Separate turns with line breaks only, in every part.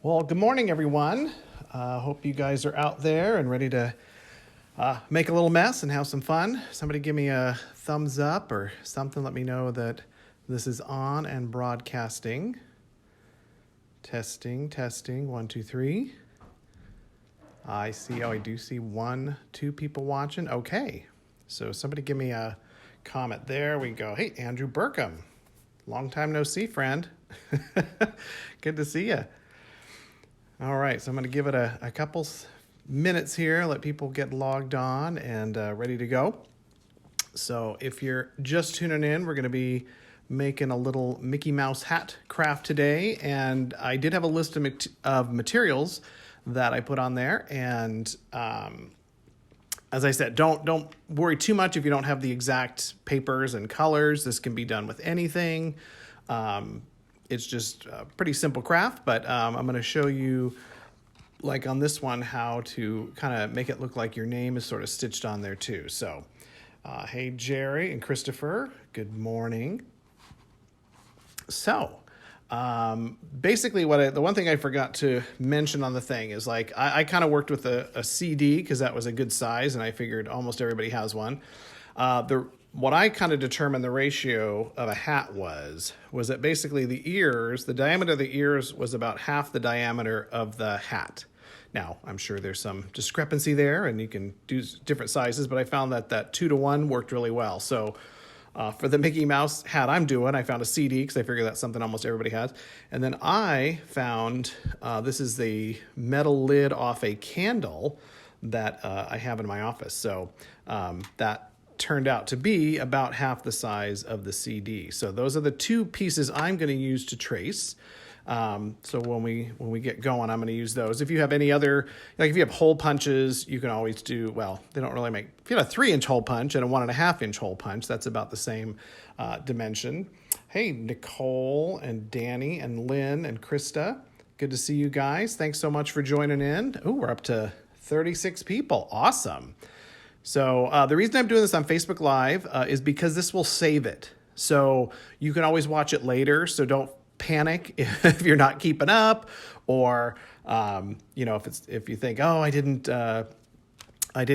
Well, good morning, everyone. Hope you guys are out there and ready to make a little mess and have some fun. Somebody give me a thumbs up or something. Let me know that this is on and broadcasting. Testing. 1, 2, 3. I see. Oh, I do see 1, 2 people watching. Okay. So somebody give me a comment. There we go. Hey, Andrew Burkham. Long time no see, friend. Good to see you. All right, so I'm going to give it a couple minutes here, let people get logged on and ready to go. So if you're just tuning in, we're going to be making a little Mickey Mouse hat craft today. And I did have a list of materials that I put on there. And as I said, don't worry too much if you don't have the exact papers and colors. This can be done with anything. It's just a pretty simple craft, but I'm going to show you, like on this one, how to kind of make it look like your name is sort of stitched on there too. So, hey, Jerry and Christopher, good morning. So, basically the one thing I forgot to mention on the thing is like, I kind of worked with a CD because that was a good size and I figured almost everybody has one. What I kind of determined the ratio of a hat was that basically the diameter of the ears was about half the diameter of the hat. Now, I'm sure there's some discrepancy there and you can do different sizes, but I found that 2 to 1 worked really well. So for the Mickey Mouse hat I'm doing, I found a CD because I figured that's something almost everybody has. And then I found, this is the metal lid off a candle that I have in my office. So that turned out to be about half the size of the CD. So those are the 2 pieces I'm going to use to trace. So when we get going, I'm going to use those. If you have any other, like if you have hole punches, you can always do, well, they don't really make, if you have a 3-inch hole punch and a 1.5-inch hole punch, that's about the same dimension. Hey, Nicole and Danny and Lynn and Krista. Good to see you guys. Thanks so much for joining in. Oh, we're up to 36 people. Awesome. So the reason I'm doing this on Facebook Live is because this will save it. So you can always watch it later. So don't panic if you're not keeping up, or if you think, oh, I didn't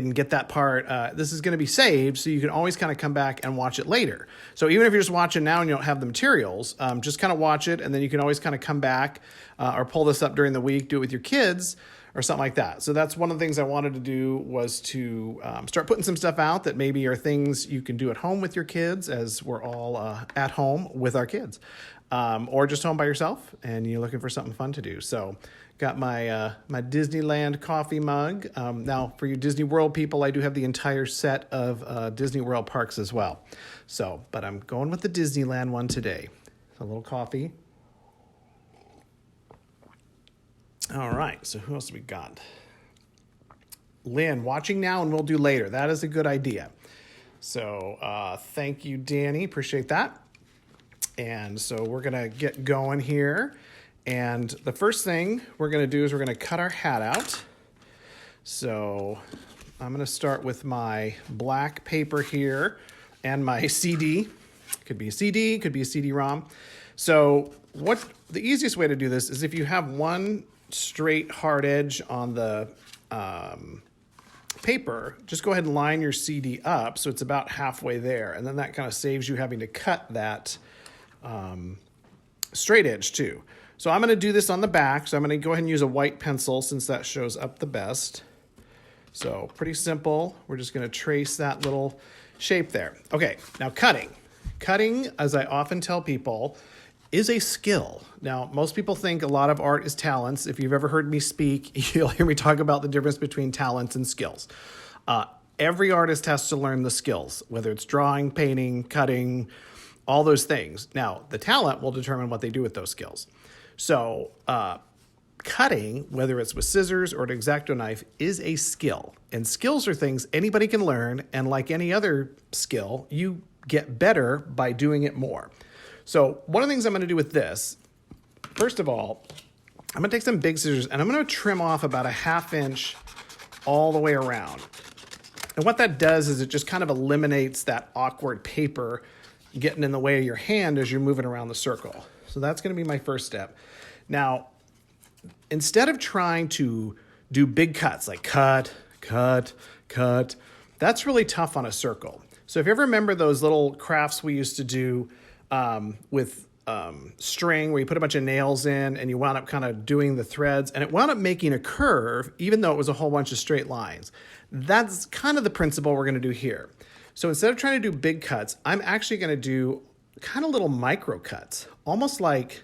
get that part. This is going to be saved, so you can always kind of come back and watch it later. So even if you're just watching now and you don't have the materials, just kind of watch it, and then you can always kind of come back or pull this up during the week, do it with your kids, or something like that. So that's one of the things I wanted to do, was to start putting some stuff out that maybe are things you can do at home with your kids, as we're all at home with our kids, or just home by yourself and you're looking for something fun to do. So got my my Disneyland coffee mug. Now for you Disney World people, I do have the entire set of Disney World parks as well. So, but I'm going with the Disneyland one today. A little coffee. All right, so who else we got? Lynn, watching now and we'll do later. That is a good idea. So thank you, Danny. Appreciate that. And so we're going to get going here. And the first thing we're going to do is we're going to cut our hat out. So I'm going to start with my black paper here and my CD. Could be a CD, could be a CD-ROM. So the easiest way to do this is if you have one straight hard edge on the paper, just go ahead and line your CD up so it's about halfway there, and then that kind of saves you having to cut that straight edge too. So I'm going to do this on the back, so I'm going to go ahead and use a white pencil since that shows up the best. So pretty simple. We're just going to trace that little shape there. Okay, now cutting, as I often tell people, is a skill. Now, most people think a lot of art is talents. If you've ever heard me speak, you'll hear me talk about the difference between talents and skills. Every artist has to learn the skills, whether it's drawing, painting, cutting, all those things. Now, the talent will determine what they do with those skills. So, cutting, whether it's with scissors or an X-Acto knife, is a skill. And skills are things anybody can learn, and like any other skill, you get better by doing it more. So one of the things I'm going to do with this, first of all, I'm going to take some big scissors and I'm going to trim off about a 1/2 inch all the way around. And what that does is it just kind of eliminates that awkward paper getting in the way of your hand as you're moving around the circle. So that's going to be my first step. Now, instead of trying to do big cuts, like cut, cut, cut, that's really tough on a circle. So if you ever remember those little crafts we used to do with string, where you put a bunch of nails in and you wound up kind of doing the threads, and it wound up making a curve, even though it was a whole bunch of straight lines. That's kind of the principle we're going to do here. So instead of trying to do big cuts, I'm actually going to do kind of little micro cuts, almost like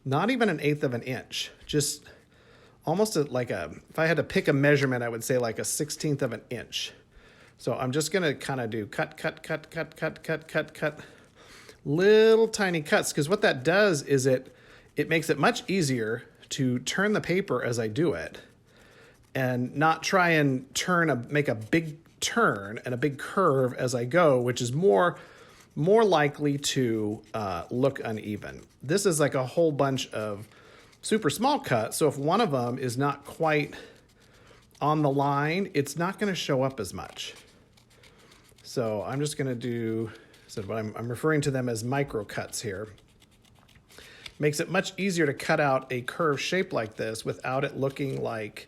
not even 1/8 of an inch, just almost like if I had to pick a measurement, I would say like a 1/16 of an inch. So I'm just going to kind of do cut, cut, cut, cut, cut, cut, cut, cut, little tiny cuts, because what that does is it makes it much easier to turn the paper as I do it and not try and make a big turn and a big curve as I go, which is more likely to look uneven. This is like a whole bunch of super small cuts, so if one of them is not quite on the line, it's not going to show up as much. So I'm just going to do, what I'm referring to them as micro cuts here. Makes it much easier to cut out a curved shape like this without it looking like,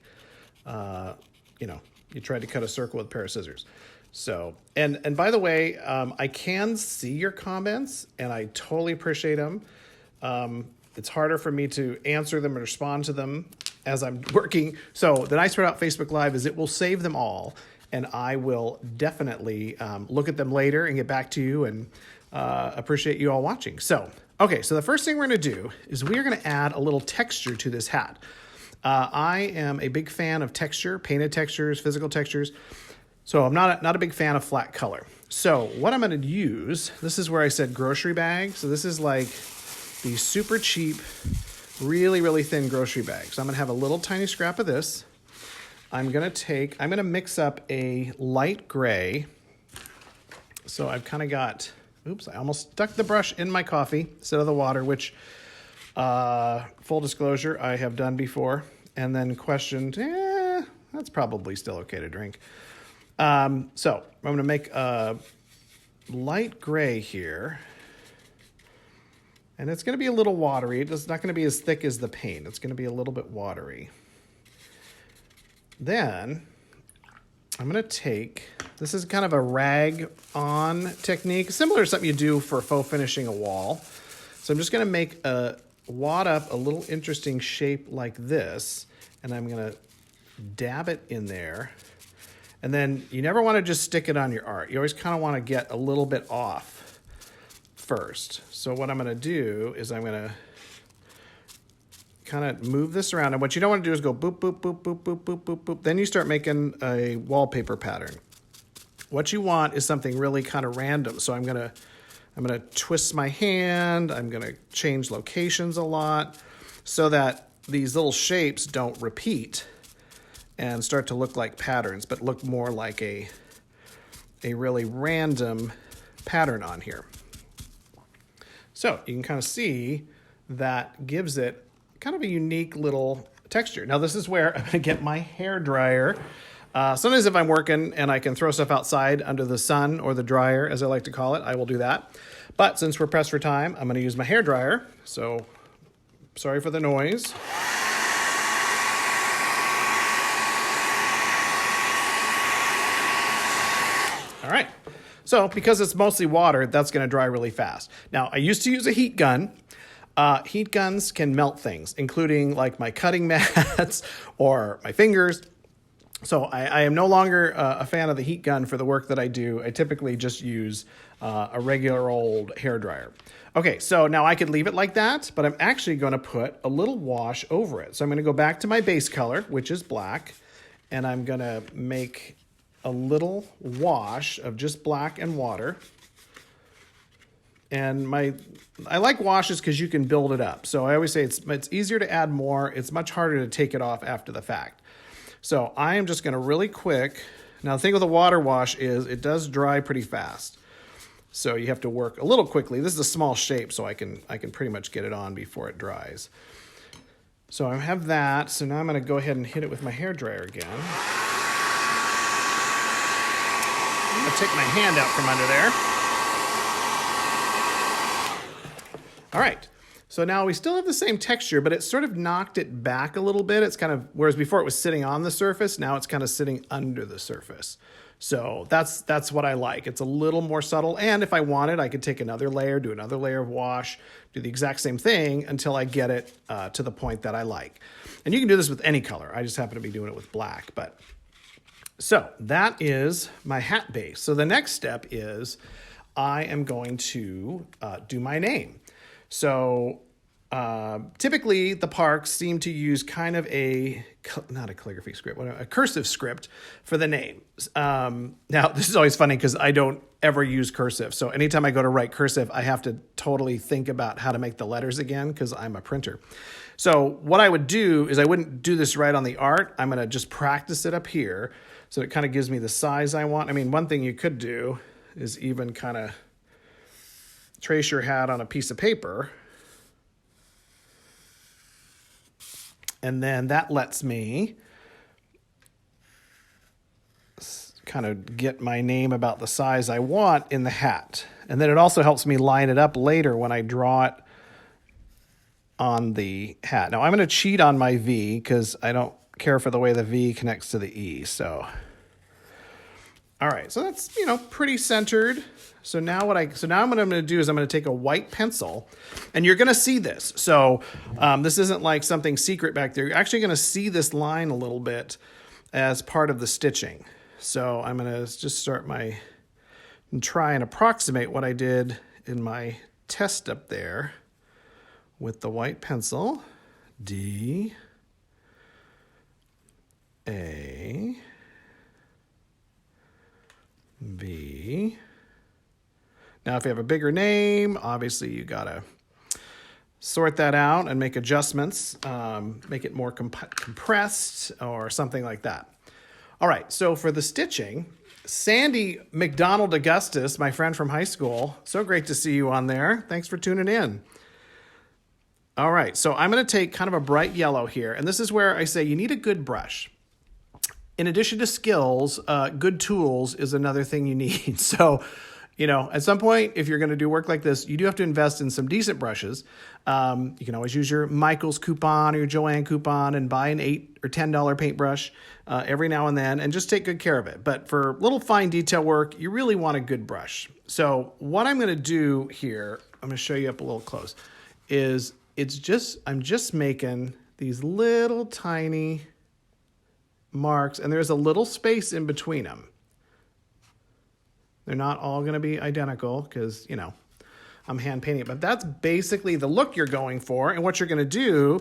you tried to cut a circle with a pair of scissors. So, and by the way, I can see your comments and I totally appreciate them. It's harder for me to answer them and respond to them as I'm working. So the nice part about Facebook Live is it will save them all, and I will definitely look at them later and get back to you, and appreciate you all watching. So, okay, so the first thing we're going to do is we're going to add a little texture to this hat. I am a big fan of texture, painted textures, physical textures. So I'm not a big fan of flat color. So what I'm going to use, this is where I said grocery bag. So this is like the super cheap, really, really thin grocery bag. So I'm going to have a little tiny scrap of this. I'm going to mix up a light gray. So I've kind of got, oops, I almost stuck the brush in my coffee instead of the water, which, full disclosure, I have done before, and then questioned, that's probably still okay to drink. So I'm going to make a light gray here, and it's going to be a little watery. It's not going to be as thick as the paint. It's going to be a little bit watery. Then I'm going to take, this is kind of a rag on technique, similar to something you do for faux finishing a wall. So I'm just going to wad up a little interesting shape like this, and I'm going to dab it in there. And then you never want to just stick it on your art. You always kind of want to get a little bit off first. So what I'm going to do is I'm going to kind of move this around. And what you don't want to do is go boop, boop, boop, boop, boop, boop, boop, boop. Then you start making a wallpaper pattern. What you want is something really kind of random. So I'm going to twist my hand. I'm going to change locations a lot so that these little shapes don't repeat and start to look like patterns, but look more like a really random pattern on here. So you can kind of see that gives it kind of a unique little texture. Now this is where I'm gonna get my hair dryer. Sometimes if I'm working and I can throw stuff outside under the sun or the dryer, as I like to call it, I will do that. But since we're pressed for time, I'm gonna use my hair dryer. So sorry for the noise. All right, so because it's mostly water, that's going to dry really fast. Now, I used to use a heat gun. Heat guns can melt things, including like my cutting mats or my fingers. So I am no longer a fan of the heat gun for the work that I do. I typically just use a regular old hair dryer. Okay, so now I could leave it like that, but I'm actually going to put a little wash over it. So I'm going to go back to my base color, which is black, and I'm going to make a little wash of just black and water. And I like washes because you can build it up. So I always say it's easier to add more. It's much harder to take it off after the fact. So I am just going to really quick. Now the thing with a water wash is it does dry pretty fast. So you have to work a little quickly. This is a small shape, so I can pretty much get it on before it dries. So I have that. So now I'm going to go ahead and hit it with my hair dryer again. I'm going to take my hand out from under there. All right, So now we still have the same texture, but it sort of knocked it back a little bit. It's kind of, whereas before it was sitting on the surface, now it's kind of sitting under the surface. So that's what I like. It's a little more subtle. And if I wanted, I could take another layer, do another layer of wash, do the exact same thing until I get it to the point that I like. And you can do this with any color. I just happen to be doing it with black. So that is my hat base. So the next step is I am going to do my name. So typically the parks seem to use kind of not a calligraphy script, a cursive script for the names. Now, this is always funny because I don't ever use cursive. So anytime I go to write cursive, I have to totally think about how to make the letters again because I'm a printer. So what I would do is I wouldn't do this right on the art. I'm going to just practice it up here. So it kind of gives me the size I want. I mean, one thing you could do is even kind of trace your hat on a piece of paper. And then that lets me kind of get my name about the size I want in the hat. And then it also helps me line it up later when I draw it on the hat. Now I'm going to cheat on my V because I don't care for the way the V connects to the E. So, all right, so that's, pretty centered. So now what I'm going to do is I'm going to take a white pencil, and you're going to see this. So this isn't like something secret back there. You're actually going to see this line a little bit as part of the stitching. So I'm going to just and try and approximate what I did in my test up there with the white pencil. D, A, V. Now, if you have a bigger name, obviously you gotta sort that out and make adjustments, make it more compressed or something like that. All right, so for the stitching, Sandy McDonald Augustus, my friend from high school, so great to see you on there. Thanks for tuning in. All right, so I'm gonna take kind of a bright yellow here, and this is where I say you need a good brush. In addition to skills, good tools is another thing you need. So, at some point, if you're going to do work like this, you do have to invest in some decent brushes. You can always use your Michaels coupon or your Joann coupon and buy an $8 or $10 paintbrush every now and then and just take good care of it. But for little fine detail work, you really want a good brush. So what I'm going to do here, I'm going to show you up a little close, is I'm just making these little tiny marks, and there's a little space in between them. They're not all going to be identical because, I'm hand painting it, but that's basically the look you're going for. And what you're going to do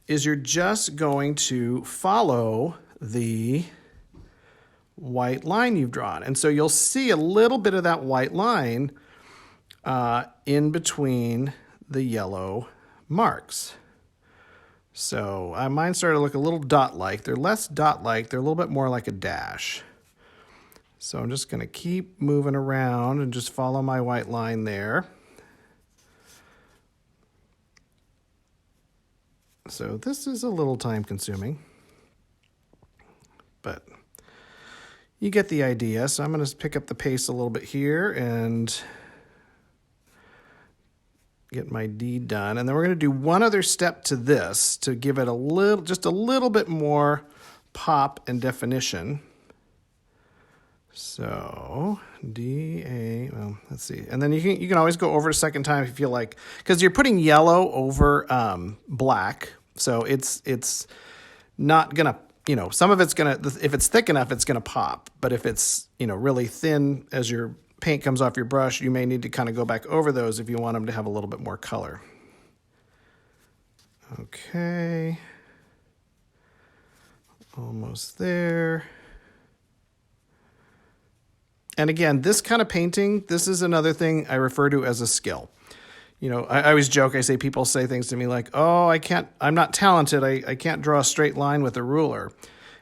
is you're just going to follow the white line you've drawn. And so you'll see a little bit of that white line in between the yellow marks. So mine started to look a little dot-like. They're less dot-like. They're a little bit more like a dash. So I'm just going to keep moving around and just follow my white line there. So this is a little time-consuming, but you get the idea. So I'm going to pick up the pace a little bit here and get my D done. And then we're going to do one other step to this to give it just a little bit more pop and definition. So D, A, well, let's see. And then you can always go over a second time if you feel like, because you're putting yellow over black. So it's not going to, some of it's going to, if it's thick enough, it's going to pop. But if it's, really thin as your paint comes off your brush, you may need to kind of go back over those if you want them to have a little bit more color. Okay. Almost there. And again, this kind of painting, this is another thing I refer to as a skill. I always joke, people say things to me like, oh, I'm not talented. I can't draw a straight line with a ruler.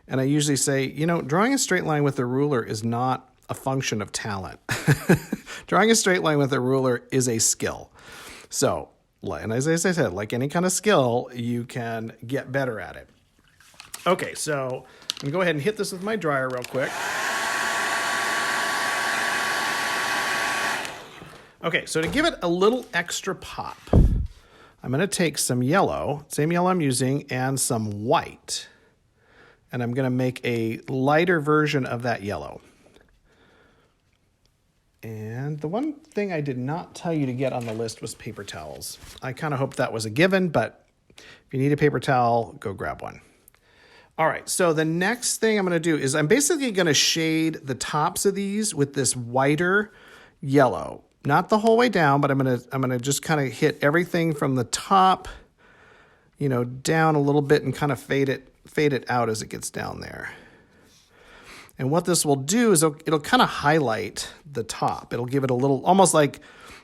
And I usually say, drawing a straight line with a ruler is not a function of talent. Drawing a straight line with a ruler is a skill. So, and as I said, like any kind of skill, you can get better at it. Okay, so I'm going to go ahead and hit this with my dryer real quick. Okay, so to give it a little extra pop, I'm I'm going to take some yellow, same yellow I'm using, and some white. And I'm going to make a lighter version of that yellow. And the one thing I did not tell you to get on the list was paper towels. I kind of hoped that was a given, but if you need a paper towel, go grab one. All right, so the next thing I'm going to do is I'm basically going to shade the tops of these with this whiter yellow. Not the whole way down, but I'm going to just kind of hit everything from the top, down a little bit and kind of fade it out as it gets down there. And what this will do is it'll kind of highlight the top. It'll give it a little, almost like,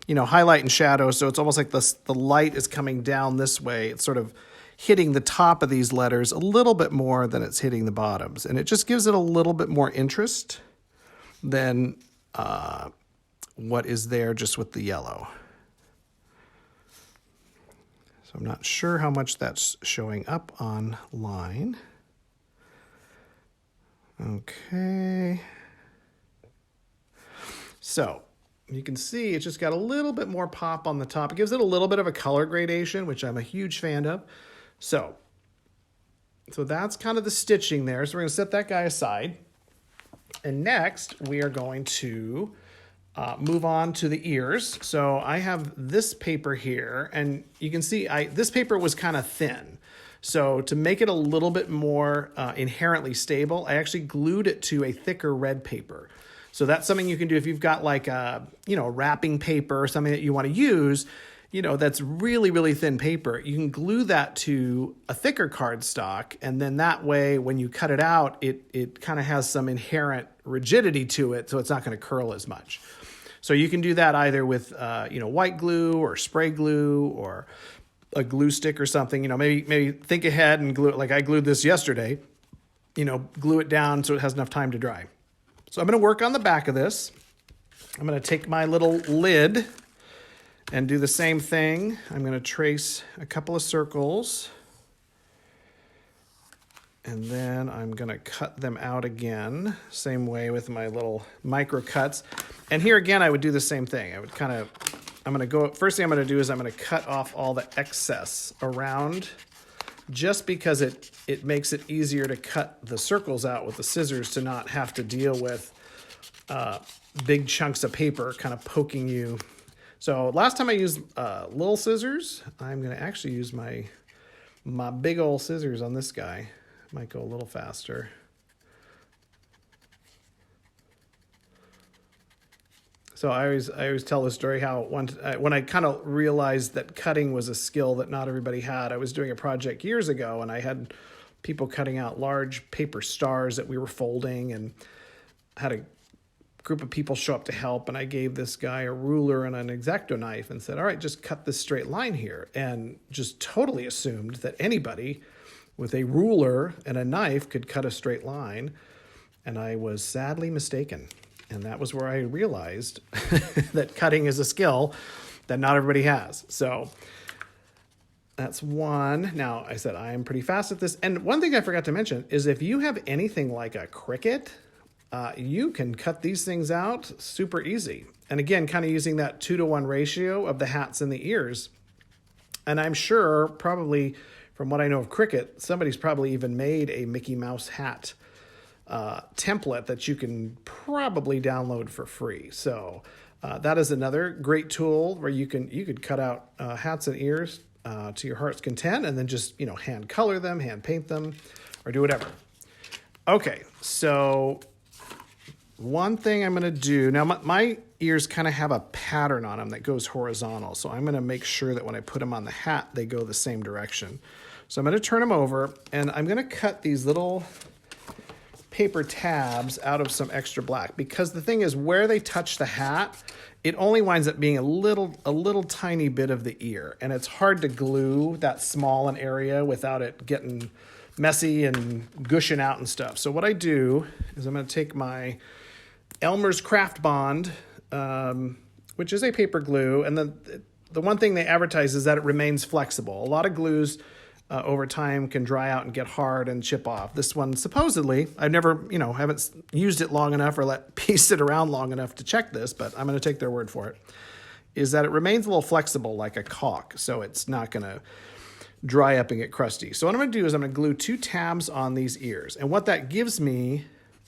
highlight and shadow. So it's almost like the light is coming down this way. It's sort of hitting the top of these letters a little bit more than it's hitting the bottoms. And it just gives it a little bit more interest than what is there just with the yellow. So I'm not sure how much that's showing up online. Okay. So you can see it's just got a little bit more pop on the top. It gives it a little bit of a color gradation, which I'm a huge fan of. So that's kind of the stitching there. So we're going to set that guy aside. And next we are going to move on to the ears. So I have this paper here, and you can see this paper was kind of thin. So to make it a little bit more inherently stable, I actually glued it to a thicker red paper. So that's something you can do if you've got like a, wrapping paper or something that you want to use, that's really, really thin paper. You can glue that to a thicker cardstock, and then that way when you cut it out, it kind of has some inherent rigidity to it, so it's not going to curl as much. So you can do that either with, white glue or spray glue or a glue stick or something. Maybe think ahead and glue it like I glued this yesterday. Glue it down so it has enough time to dry. So I'm going to work on the back of this. I'm going to take my little lid and do the same thing. I'm going to trace a couple of circles. And then I'm going to cut them out again. Same way with my little micro cuts. And here again, I would do the same thing. First thing I'm going to do is I'm going to cut off all the excess around, just because it makes it easier to cut the circles out with the scissors, to not have to deal with big chunks of paper kind of poking you. So last time I used little scissors, I'm going to actually use my big old scissors on this guy. Might go a little faster. So I always tell the story how when I kind of realized that cutting was a skill that not everybody had. I was doing a project years ago, and I had people cutting out large paper stars that we were folding, and had a group of people show up to help, and I gave this guy a ruler and an X-Acto knife and said, all right, just cut this straight line here, and just totally assumed that anybody with a ruler and a knife could cut a straight line, and I was sadly mistaken. And that was where I realized that cutting is a skill that not everybody has. So that's one. Now, I said I am pretty fast at this. And one thing I forgot to mention is if you have anything like a Cricut, you can cut these things out super easy. And again, kind of using that 2-to-1 ratio of the hats and the ears. And I'm sure probably from what I know of Cricut, somebody's probably even made a Mickey Mouse hat template that you can probably download for free. So that is another great tool where you could cut out hats and ears to your heart's content, and then just hand color them, hand paint them, or do whatever. Okay, so one thing I'm going to do now, my ears kind of have a pattern on them that goes horizontal, so I'm going to make sure that when I put them on the hat, they go the same direction. So I'm going to turn them over, and I'm going to cut these little paper tabs out of some extra black, because the thing is, where they touch the hat, it only winds up being a little tiny bit of the ear, and it's hard to glue that small an area without it getting messy and gushing out and stuff. So what I do is I'm going to take my Elmer's Craft Bond, which is a paper glue, and the one thing they advertise is that it remains flexible. A lot of glues over time can dry out and get hard and chip off. This one, supposedly, I've never, haven't used it long enough or pieced it around long enough to check this, but I'm going to take their word for it. is that it remains a little flexible like a caulk, so it's not going to dry up and get crusty. So what I'm going to do is I'm going to glue 2 tabs on these ears. And what that gives me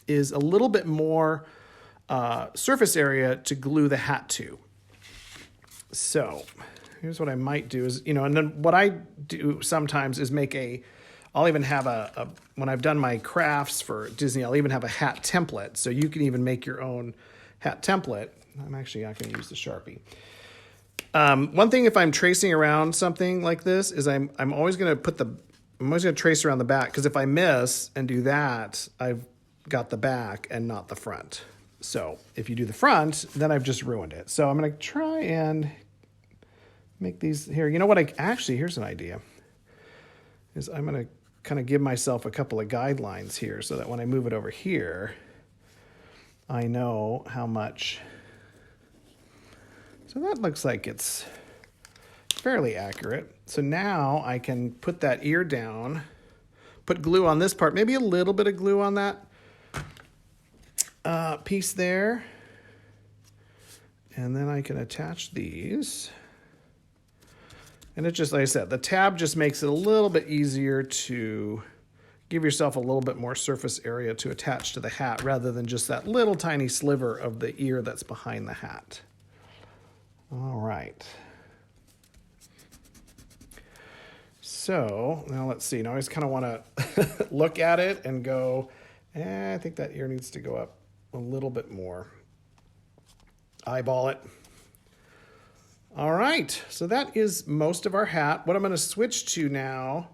is a little bit more surface area to glue the hat to. So here's what I might do is, and then what I do sometimes is I'll even have when I've done my crafts for Disney, I'll even have a hat template. So you can even make your own hat template. I'm actually not going to use the Sharpie. One thing, if I'm tracing around something like this, is I'm always going to trace around the back, because if I miss and do that, I've got the back and not the front. So if you do the front, then I've just ruined it. So I'm going to try and make these here. You know what? Here's an idea. Is I'm going to kind of give myself a couple of guidelines here so that when I move it over here, I know how much. So that looks like it's fairly accurate. So now I can put that ear down, put glue on this part, maybe a little bit of glue on that piece there. And then I can attach these. And it's just, like I said, the tab just makes it a little bit easier to give yourself a little bit more surface area to attach to the hat rather than just that little tiny sliver of the ear that's behind the hat. All right. So now let's see. Now I just kind of want to look at it and go, I think that ear needs to go up a little bit more. Eyeball it. All right. So that is most of our hat. What I'm going to switch to now.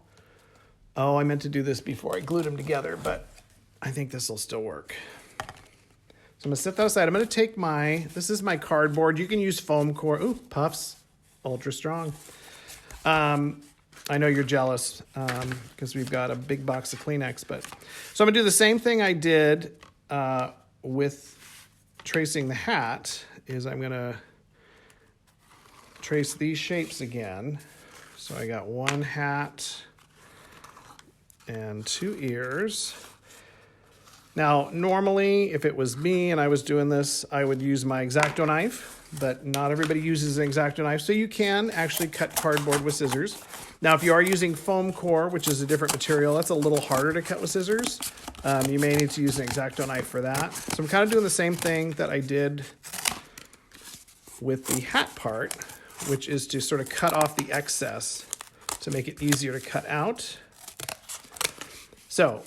Oh, I meant to do this before I glued them together, but I think this will still work. So I'm going to set that aside. I'm going to take this is my cardboard. You can use foam core. Ooh, Puffs, ultra strong. I know you're jealous because we've got a big box of Kleenex. So I'm going to do the same thing I did with tracing the hat. Is I'm going to trace these shapes again. So I got 1 hat and 2 ears. Now, normally, if it was me and I was doing this, I would use my X-Acto knife, but not everybody uses an X-Acto knife, so you can actually cut cardboard with scissors. Now, if you are using foam core, which is a different material, that's a little harder to cut with scissors. You may need to use an X-Acto knife for that. So I'm kind of doing the same thing that I did with the hat part, which is to sort of cut off the excess to make it easier to cut out. So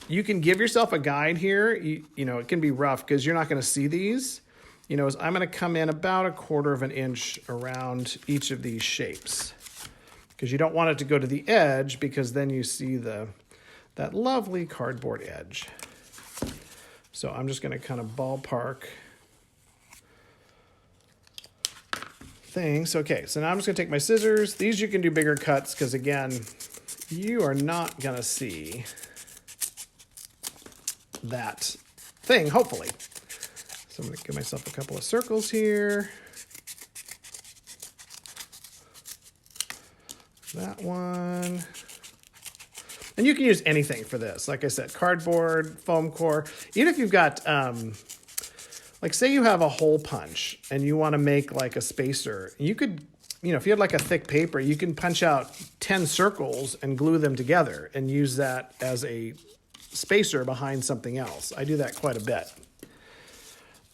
you can give yourself a guide here. You know, it can be rough because you're not going to see these. I'm going to come in about 1/4 inch around each of these shapes because you don't want it to go to the edge because then you see that lovely cardboard edge. So I'm just going to kind of ballpark things. Okay, so now I'm just going to take my scissors. These you can do bigger cuts because, again, you are not going to see that thing, hopefully. So I'm going to give myself a couple of circles here. That one. And you can use anything for this. Like I said, cardboard, foam core. Even if you've got, like say you have a hole punch and you want to make like a spacer, you could, if you had like a thick paper, you can punch out 10 circles and glue them together and use that as a spacer behind something else. I do that quite a bit.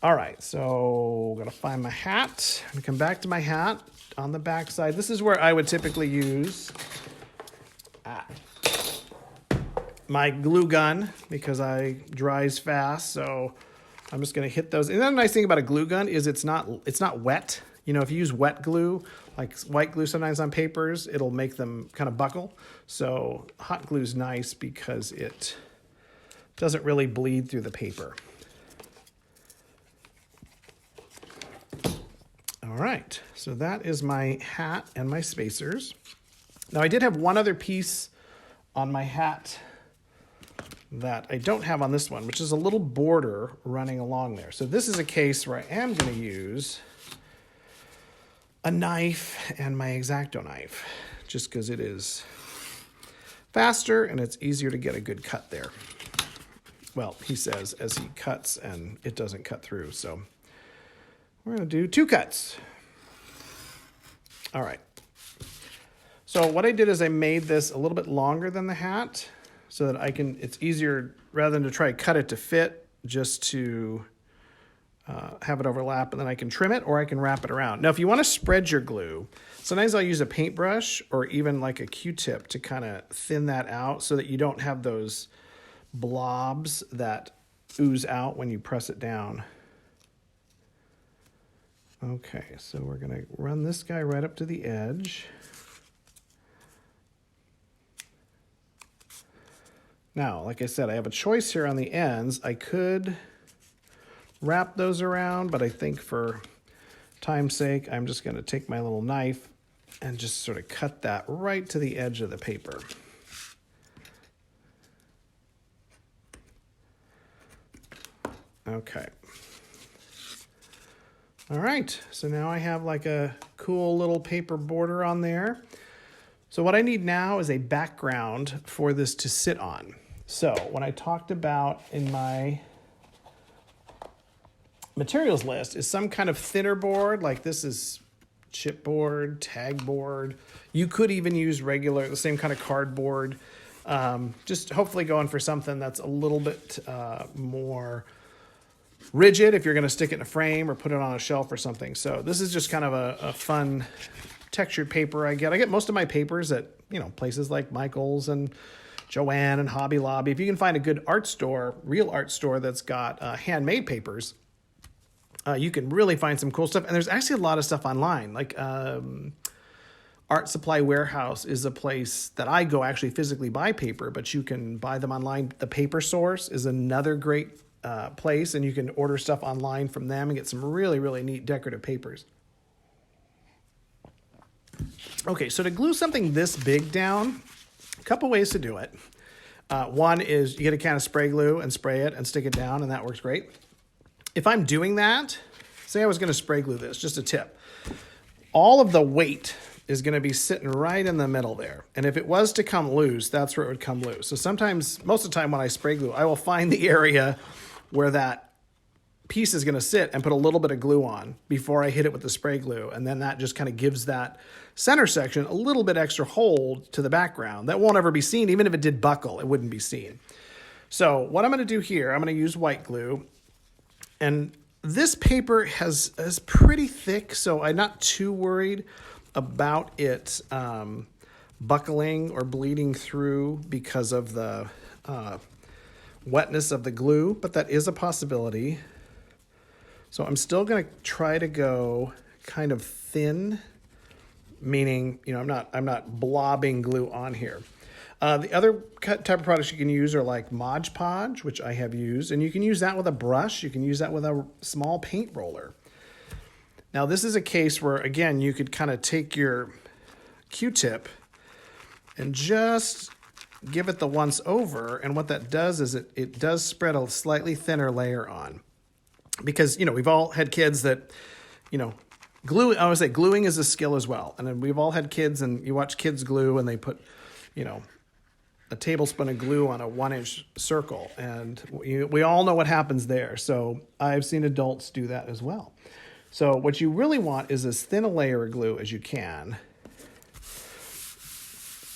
All right, so I'm gonna find my hat. I'm gonna come back to my hat on the back side. This is where I would typically use my glue gun because I dries fast. So I'm just gonna hit those. And the nice thing about a glue gun is it's not wet. If you use wet glue, like white glue sometimes on papers, it'll make them kind of buckle. So hot glue is nice because it doesn't really bleed through the paper. All right, so that is my hat and my spacers. Now I did have one other piece on my hat that I don't have on this one, which is a little border running along there. So this is a case where I am going to use a knife and my X-Acto knife, just because it is faster and it's easier to get a good cut there. Well, he says as he cuts and it doesn't cut through. So we're going to do 2 cuts. All right. So what I did is I made this a little bit longer than the hat so that it's easier rather than to try to cut it to fit, just to have it overlap, and then I can trim it or I can wrap it around. Now, if you want to spread your glue, sometimes I'll use a paintbrush or even like a Q-tip to kind of thin that out so that you don't have those blobs that ooze out when you press it down. Okay, so we're going to run this guy right up to the edge. Now, like I said, I have a choice here on the ends. I could wrap those around, but I think for time's sake, I'm just going to take my little knife and just sort of cut that right to the edge of the paper. Okay. All right, so now I have like a cool little paper border on there. So what I need now is a background for this to sit on. So when I talked about in my materials list is some kind of thinner board, like this is chipboard, tag board. You could even use the same kind of cardboard. Just hopefully going for something that's a little bit more rigid if you're going to stick it in a frame or put it on a shelf or something. So this is just kind of a fun textured paper I get. I get most of my papers at places like Michael's and Joann and Hobby Lobby. If you can find a good art store, real art store that's got handmade papers, you can really find some cool stuff. And there's actually a lot of stuff online. Like Art Supply Warehouse is a place that I go actually physically buy paper, but you can buy them online. The Paper Source is another great place, and you can order stuff online from them and get some really, really neat decorative papers. Okay, so to glue something this big down, a couple ways to do it. One is you get a can of spray glue and spray it and stick it down, and that works great. If I'm doing that, say I was going to spray glue this, just a tip, all of the weight is going to be sitting right in the middle there. And if it was to come loose, that's where it would come loose. So sometimes, most of the time when I spray glue, I will find the area where that piece is going to sit and put a little bit of glue on before I hit it with the spray glue. And then that just kind of gives that center section a little bit extra hold to the background. That won't ever be seen. Even if it did buckle, it wouldn't be seen. So what I'm going to do here, I'm going to use white glue. And this paper is pretty thick, so I'm not too worried about it buckling or bleeding through because of the wetness of the glue, but that is a possibility. So I'm still going to try to go kind of thin, meaning I'm not blobbing glue on here. The other type of products you can use are like Mod Podge, which I have used, and you can use that with a brush. You can use that with a small paint roller. Now, this is a case where, again, you could kind of take your Q-tip and just give it the once over, and what that does is it does spread a slightly thinner layer on. Because, we've all had kids that, glue, I would say gluing is a skill as well. And then we've all had kids, and you watch kids glue, and they put, a tablespoon of glue on a 1-inch circle. And we all know what happens there. So I've seen adults do that as well. So what you really want is as thin a layer of glue as you can.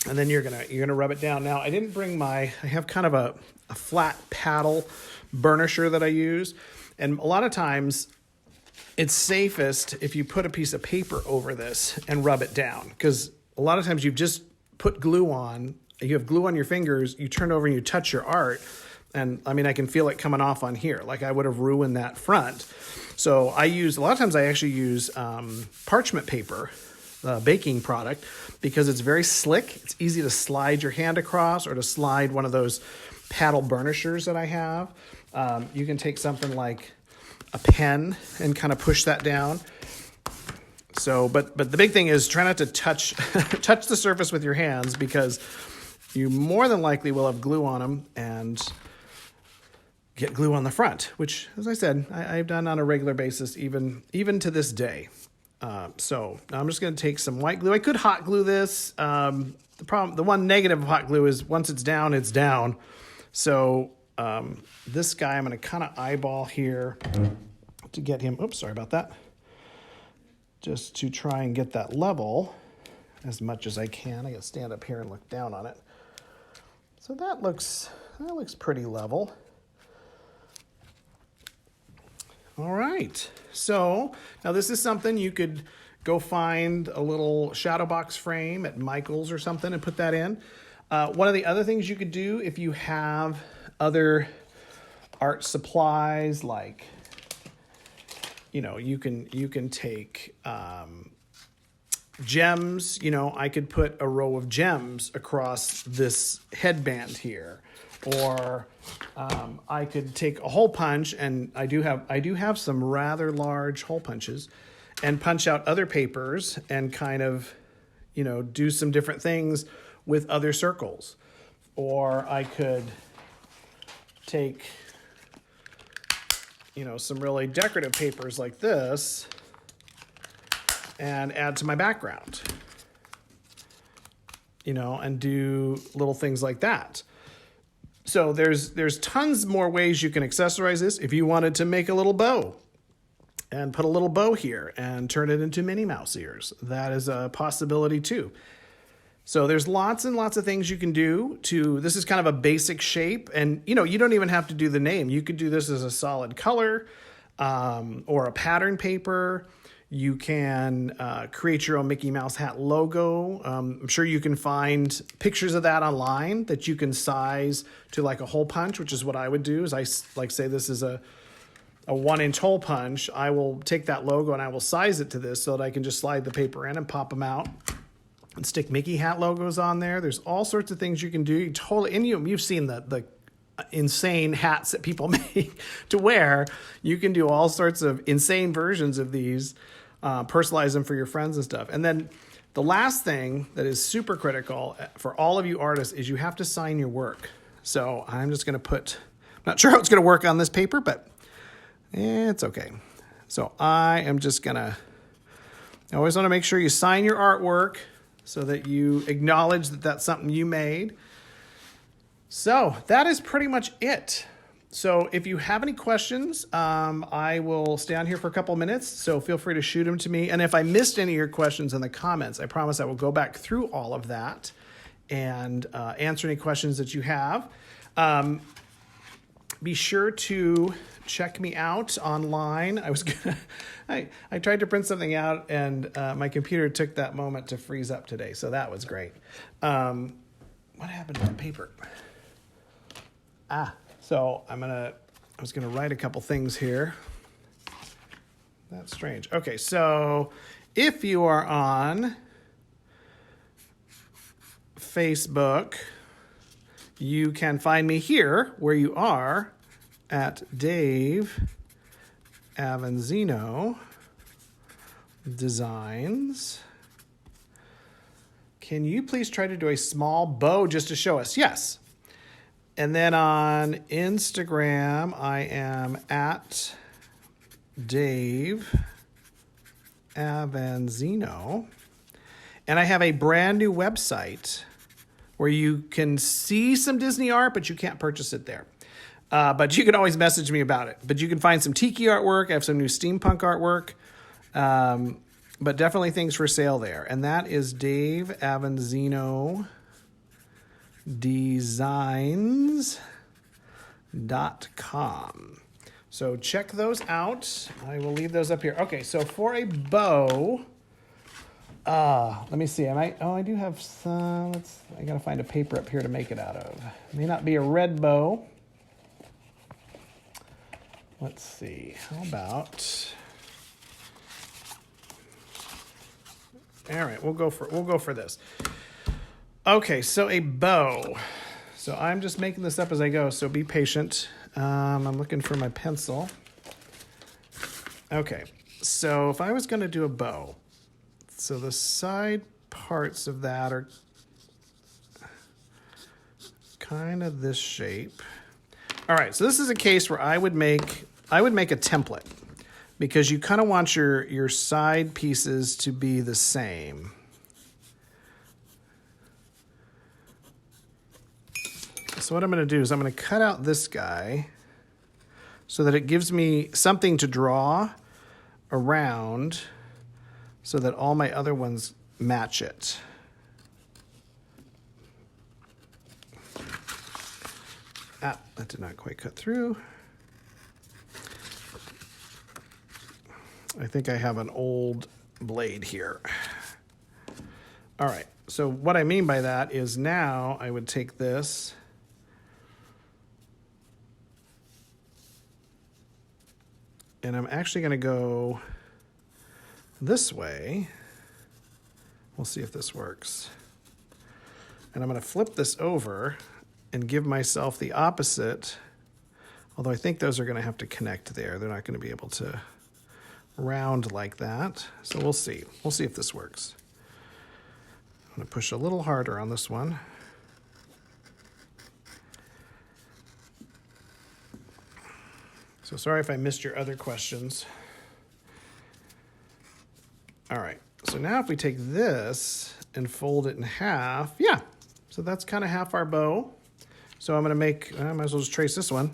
And then you're gonna rub it down. Now, I didn't bring I have kind of a flat paddle burnisher that I use. And a lot of times it's safest if you put a piece of paper over this and rub it down. Because a lot of times you've just put glue on, you have glue on your fingers, you turn over and you touch your art. And I can feel it coming off on here. Like I would have ruined that front. So a lot of times I actually use parchment paper, baking product, because it's very slick. It's easy to slide your hand across or to slide one of those paddle burnishers that I have. You can take something like a pen and kind of push that down. So, but the big thing is try not to touch the surface with your hands, because you more than likely will have glue on them and get glue on the front, which, as I said, I've done on a regular basis, even to this day. So now I'm just going to take some white glue. I could hot glue this. The one negative of hot glue is once it's down, it's down. So this guy, I'm going to kind of eyeball here to get him. Oops, sorry about that. just to try and get that level as much as I can. I gotta stand up here and look down on it. So that looks pretty level. All right, so now this is something you could go find a little shadow box frame at Michael's or something and put that in. One of the other things you could do if you have other art supplies, like, you know, you can take gems. You know, I could put a row of gems across this headband here, or I could take a hole punch, and I do have some rather large hole punches, and punch out other papers and kind of, you know, do some different things with other circles. Or I could take, you know, some really decorative papers like this and add to my background, you know, and do little things like that. So there's tons more ways you can accessorize this. If you wanted to make a little bow and put a little bow here and turn it into Minnie Mouse ears, that is a possibility too. So there's lots and lots of things you can do this is kind of a basic shape, and you know, you don't even have to do the name. You could do this as a solid color or a pattern paper. You can create your own Mickey Mouse hat logo. I'm sure you can find pictures of that online that you can size to like a hole punch, which is what I would do. Is I like say this is a 1-inch hole punch. I will take that logo and I will size it to this so that I can just slide the paper in and pop them out and stick Mickey hat logos on there. There's all sorts of things you can do. You've seen the insane hats that people make to wear. You can do all sorts of insane versions of these, personalize them for your friends and stuff. And then the last thing that is super critical for all of you artists is you have to sign your work. So I'm just going to I'm not sure how it's going to work on this paper, but it's okay. So I always want to make sure you sign your artwork so that you acknowledge that that's something you made. So that is pretty much it. So if you have any questions, I will stay on here for a couple of minutes, so feel free to shoot them to me. And if I missed any of your questions in the comments, I promise I will go back through all of that and answer any questions that you have. Be sure to check me out online. I tried to print something out, and my computer took that moment to freeze up today, so that was great. What happened to the paper? So I was gonna write a couple things here. That's strange. Okay, so if you are on Facebook, you can find me here where you are at Dave Avanzino Designs. Can you please try to do a small bow just to show us? Yes. And then on Instagram, I am at Dave Avanzino. And I have a brand new website where you can see some Disney art, but you can't purchase it there. But you can always message me about it. But you can find some tiki artwork. I have some new steampunk artwork. But definitely things for sale there. And that is Dave Avanzino Designs.com. So check those out. I will leave those up here. Okay, so for a bow, let me see. I do have some. I gotta find a paper up here to make it out of. It may not be a red bow. Let's see. How about? All right, we'll go for this. Okay, so a bow. So I'm just making this up as I go, so be patient. I'm looking for my pencil. Okay, so if I was going to do a bow, so the side parts of that are kind of this shape. All right, so this is a case where I would make a template because you kind of want your side pieces to be the same. So what I'm going to do is I'm going to cut out this guy so that it gives me something to draw around so that all my other ones match it. Ah, that did not quite cut through. I think I have an old blade here. All right, so what I mean by that is now I would take this and I'm actually going to go this way. We'll see if this works. And I'm going to flip this over and give myself the opposite, although I think those are going to have to connect there. They're not going to be able to round like that. So we'll see. We'll see if this works. I'm going to push a little harder on this one. So sorry if I missed your other questions. All right, so now if we take this and fold it in half, yeah, so that's kind of half our bow. So I'm gonna make, I might as well just trace this one.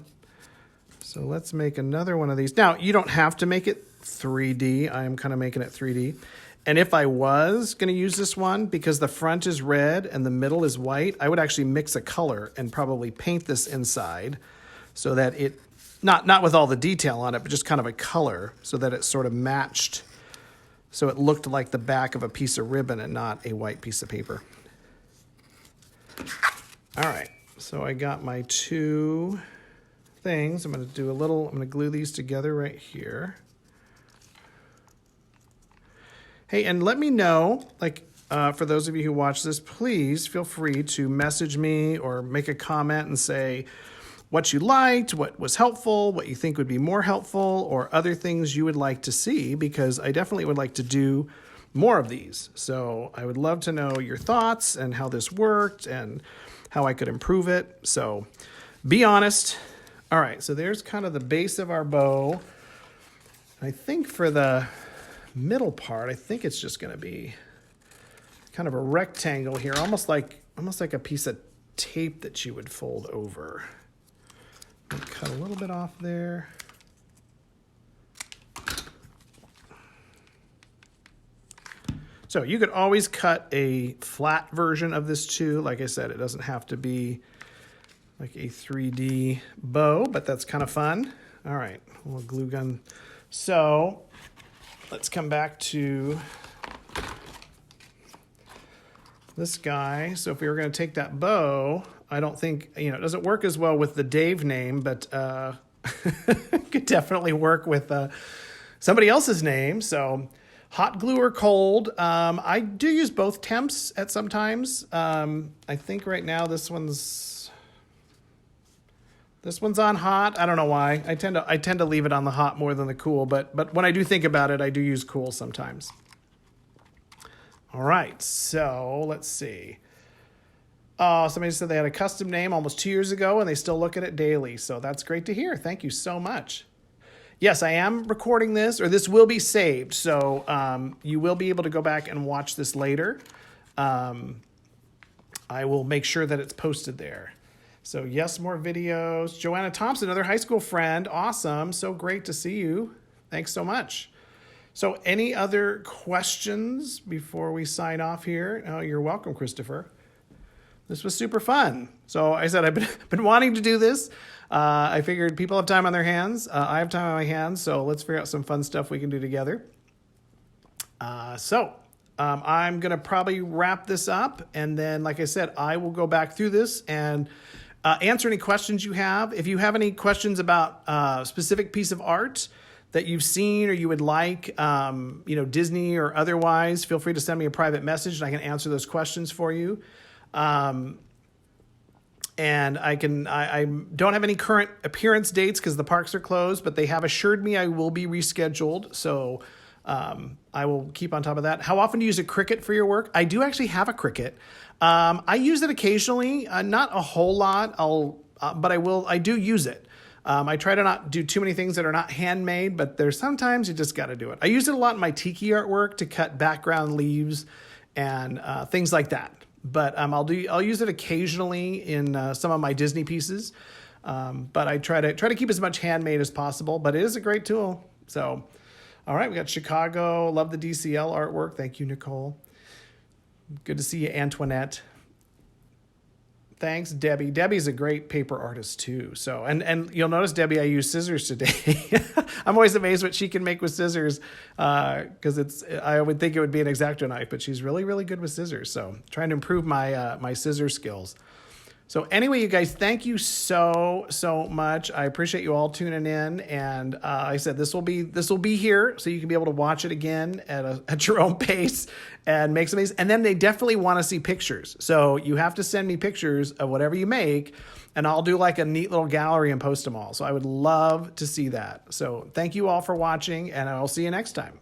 So let's make another one of these. Now, you don't have to make it 3D. I am kind of making it 3D. And if I was gonna use this one, because the front is red and the middle is white, I would actually mix a color and probably paint this inside so that it, not with all the detail on it, but just kind of a color so that it sort of matched, so it looked like the back of a piece of ribbon and not a white piece of paper. All right, so I got my two things. I'm going to do a little, I'm going to glue these together right here. Hey, and let me know, like, for those of you who watch this, please feel free to message me or make a comment and say what you liked, what was helpful, what you think would be more helpful, or other things you would like to see, because I definitely would like to do more of these. So I would love to know your thoughts and how this worked and how I could improve it. So be honest. All right, so there's kind of the base of our bow. I think for the middle part, I think it's just going to be kind of a rectangle here, almost like a piece of tape that you would fold over. I'll cut a little bit off there. So you could always cut a flat version of this too. Like I said, it doesn't have to be like a 3D bow, but that's kind of fun. All right, a little glue gun. So let's come back to this guy. So if we were going to take that bow, I don't think, it doesn't work as well with the Dave name, but could definitely work with somebody else's name. So hot glue or cold. I do use both temps at sometimes. I think right now this one's on hot. I don't know why. I tend to leave it on the hot more than the cool, but when I do think about it, I do use cool sometimes. All right, so let's see. Somebody said they had a custom name almost 2 years ago and they still look at it daily. So that's great to hear. Thank you so much. Yes, I am recording this, or this will be saved. So you will be able to go back and watch this later. I will make sure that it's posted there. So yes, more videos. Joanna Thompson, another high school friend. Awesome. So great to see you. Thanks so much. So any other questions before we sign off here? Oh, you're welcome, Christopher. This was super fun. So I said I've been wanting to do this. I figured people have time on their hands. I have time on my hands, so let's figure out some fun stuff we can do together. I'm going to probably wrap this up, and then, like I said, I will go back through this and answer any questions you have. If you have any questions about a specific piece of art that you've seen or you would like, Disney or otherwise, feel free to send me a private message, and I can answer those questions for you. And I don't have any current appearance dates because the parks are closed, but they have assured me I will be rescheduled. So, I will keep on top of that. How often do you use a Cricut for your work? I do actually have a Cricut. I use it occasionally, not a whole lot. But I do use it. I try to not do too many things that are not handmade, but there's sometimes you just got to do it. I use it a lot in my tiki artwork to cut background leaves and, things like that. But I'll use it occasionally in some of my Disney pieces. But I try to keep as much handmade as possible. But it is a great tool. So All right, we got Chicago. Love the DCL artwork. Thank you, Nicole. Good to see you, Antoinette. Thanks, Debbie. Debbie's a great paper artist too. So, and you'll notice, Debbie, I use scissors today. I'm always amazed what she can make with scissors, because I would think it would be an X-Acto knife, but she's really, really good with scissors. So, trying to improve my my scissor skills. So anyway, you guys, thank you so much. I appreciate you all tuning in, and like I said, this will be here, so you can be able to watch it again at your own pace and make some. And then they definitely want to see pictures, so you have to send me pictures of whatever you make, and I'll do like a neat little gallery and post them all. So I would love to see that. So thank you all for watching, and I'll see you next time.